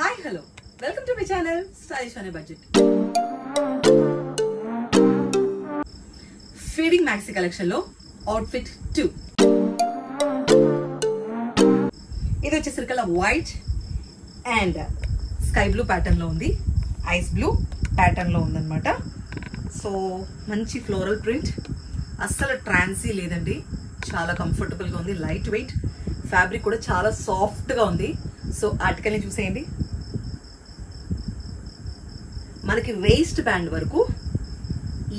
Hi, hello. Welcome to my channel, Stylish on a Budget. Fading Maxi collection lo outfit 2. ఇది వచ్చేసరికి white and sky blue pattern లో ఉంది, ice blue pattern లో ఉందన్నమాట. So మంచి floral print, అస్సలు ట్రాన్సీ లేదండి, చాలా కంఫర్టబుల్ గా ఉంది, లైట్ వెయిట్, ఫ్యాబ్రిక్ కూడా చాలా సాఫ్ట్ గా ఉంది. సో ఆర్టికల్ ని చూసేయండి. మనకి వేస్ట్ బ్యాండ్ వరకు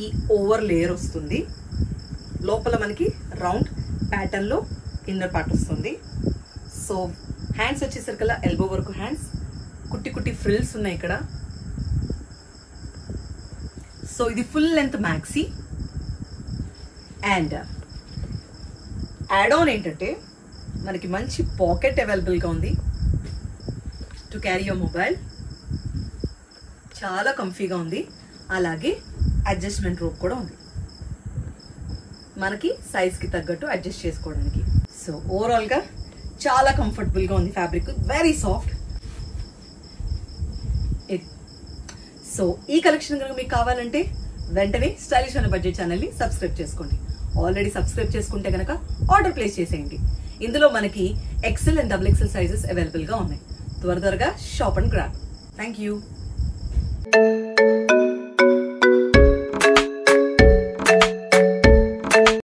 ఈ ఓవర్ లేయర్ వస్తుంది, లోపల మనకి రౌండ్ ప్యాటర్న్ లో ఇన్నర్ పార్ట్ వస్తుంది. సో హ్యాండ్స్ వచ్చేసరికి ఎల్బో వరకు హ్యాండ్స్, కుట్టి కుట్టి ఫ్రిల్స్ ఉన్నాయి ఇక్కడ. సో ఇది full length maxi and add on ఏంటంటే మనకి మంచి పాకెట్ అవైలబుల్ గా ఉంది టు క్యారీ యువర్ మొబైల్, చాలా కంఫీగా ఉంది. అలాగే అడ్జస్ట్మెంట్ రోప్ కూడా ఉంది మనకి సైజ్ కి తగ్గట్టు అడ్జస్ట్ చేసుకోవడానికి. సో ఓవరాల్ గా చాలా కంఫర్టబుల్ గా ఉంది, ఫ్యాబ్రిక్ వెరీ సాఫ్ట్. సో ఈ కలెక్షన్ కనుక మీకు కావాలంటే వెంటనే స్టైలిష్ అనే బడ్జెట్ ఛానల్ ని సబ్స్క్రైబ్ చేసుకోండి. ఆల్రెడీ సబ్స్క్రైబ్ చేసుకుంటే కనుక ఆర్డర్ ప్లేస్ చేసేయండి. ఇందులో మనకి XL and double XL sizes available గా ఉన్నాయి. త్వరగా shop and grab. Thank you.